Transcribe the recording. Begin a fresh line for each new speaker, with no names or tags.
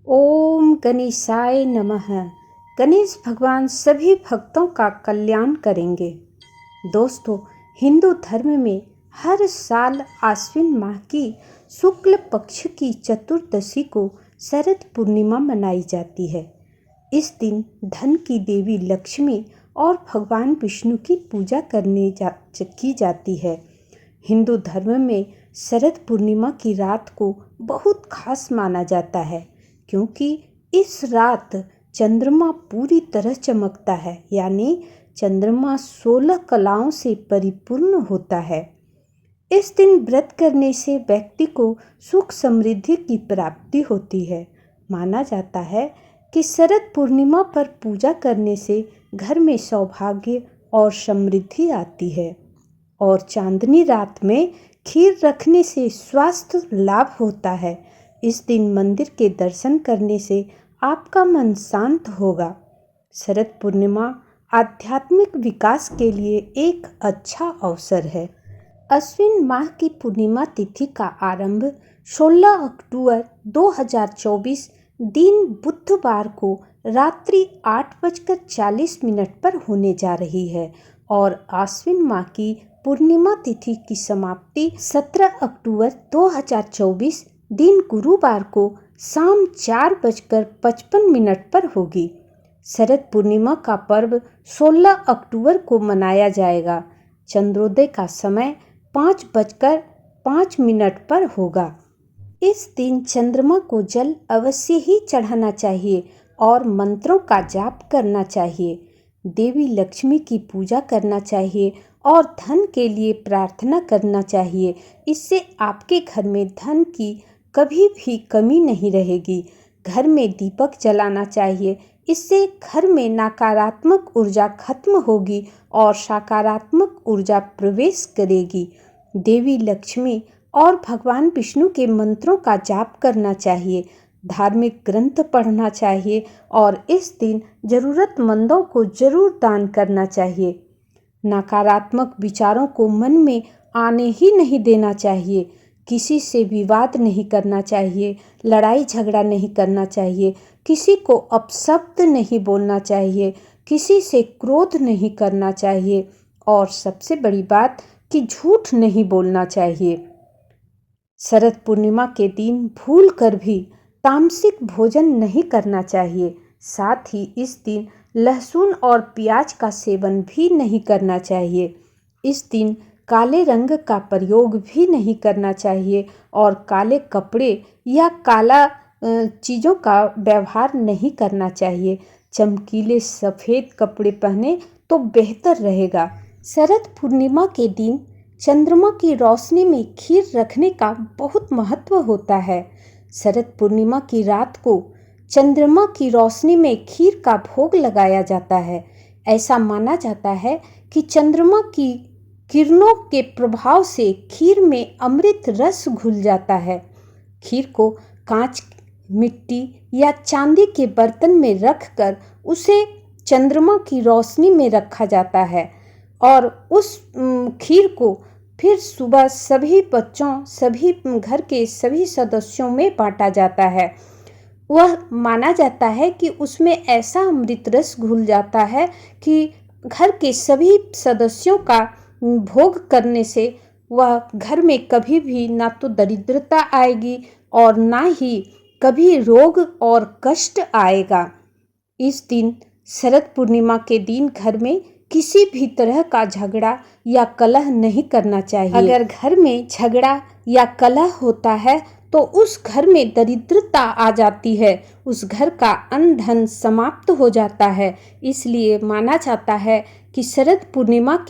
ओम गणेशाय नमः। गणेश भगवान सभी भक्तों का कल्याण करेंगे। दोस्तों, हिंदू धर्म में हर साल आश्विन माह की शुक्ल पक्ष की चतुर्दशी को शरद पूर्णिमा मनाई जाती है। इस दिन धन की देवी लक्ष्मी और भगवान विष्णु की पूजा की जाती है। हिंदू धर्म में शरद पूर्णिमा की रात को बहुत खास माना जाता है, क्योंकि इस रात चंद्रमा पूरी तरह चमकता है, यानी चंद्रमा 16 कलाओं से परिपूर्ण होता है। इस दिन व्रत करने से व्यक्ति को सुख समृद्धि की प्राप्ति होती है। माना जाता है कि शरद पूर्णिमा पर पूजा करने से घर में सौभाग्य और समृद्धि आती है, और चांदनी रात में खीर रखने से स्वास्थ्य लाभ होता है। इस दिन मंदिर के दर्शन करने से आपका मन शांत होगा। शरद पूर्णिमा आध्यात्मिक विकास के लिए एक अच्छा अवसर है। अश्विन माह की पूर्णिमा तिथि का आरंभ 16 अक्टूबर 2024 दिन बुधवार को रात्रि 8:40 पर होने जा रही है, और आश्विन माह की पूर्णिमा तिथि की समाप्ति 17 अक्टूबर 2024 दिन गुरुवार को शाम 4:55 पर होगी। शरद पूर्णिमा का पर्व 16 अक्टूबर को मनाया जाएगा। चंद्रोदय का समय 5:05 पर होगा। इस दिन चंद्रमा को जल अवश्य ही चढ़ाना चाहिए और मंत्रों का जाप करना चाहिए। देवी लक्ष्मी की पूजा करना चाहिए और धन के लिए प्रार्थना करना चाहिए। इससे आपके घर में धन की कभी भी कमी नहीं रहेगी। घर में दीपक जलाना चाहिए। इससे घर में नकारात्मक ऊर्जा खत्म होगी और सकारात्मक ऊर्जा प्रवेश करेगी। देवी लक्ष्मी और भगवान विष्णु के मंत्रों का जाप करना चाहिए। धार्मिक ग्रंथ पढ़ना चाहिए और इस दिन जरूरतमंदों को जरूर दान करना चाहिए। नकारात्मक विचारों को मन में आने ही नहीं देना चाहिए। किसी से विवाद नहीं करना चाहिए, लड़ाई झगड़ा नहीं करना चाहिए, किसी को अपशब्द नहीं बोलना चाहिए, किसी से क्रोध नहीं करना चाहिए, और सबसे बड़ी बात कि झूठ नहीं बोलना चाहिए। शरद पूर्णिमा के दिन भूल कर भी तामसिक भोजन नहीं करना चाहिए। साथ ही इस दिन लहसुन और प्याज का सेवन भी नहीं करना चाहिए। इस दिन काले रंग का प्रयोग भी नहीं करना चाहिए और काले कपड़े या काला चीज़ों का व्यवहार नहीं करना चाहिए। चमकीले सफ़ेद कपड़े पहने तो बेहतर रहेगा। शरद पूर्णिमा के दिन चंद्रमा की रोशनी में खीर रखने का बहुत महत्व होता है। शरद पूर्णिमा की रात को चंद्रमा की रोशनी में खीर का भोग लगाया जाता है। ऐसा माना जाता है कि चंद्रमा की किरणों के प्रभाव से खीर में अमृत रस घुल जाता है। खीर को कांच, मिट्टी या चांदी के बर्तन में रखकर उसे चंद्रमा की रोशनी में रखा जाता है, और उस खीर को फिर सुबह सभी बच्चों, सभी घर के सभी सदस्यों में बांटा जाता है। वह माना जाता है कि उसमें ऐसा अमृत रस घुल जाता है कि घर के सभी सदस्यों का भोग करने से वह घर में कभी भी ना तो दरिद्रता आएगी और ना ही कभी रोग और कष्ट आएगा। इस दिन शरद पूर्णिमा के दिन घर में किसी भी तरह का झगड़ा या कलह नहीं करना चाहिए। अगर घर में झगड़ा या कलह होता है तो उस घर में दरिद्रता आ जाती है, उस घर का अन्न धन समाप्त हो जाता है। इसलिए माना जाता है कि शरद पूर्णिमा के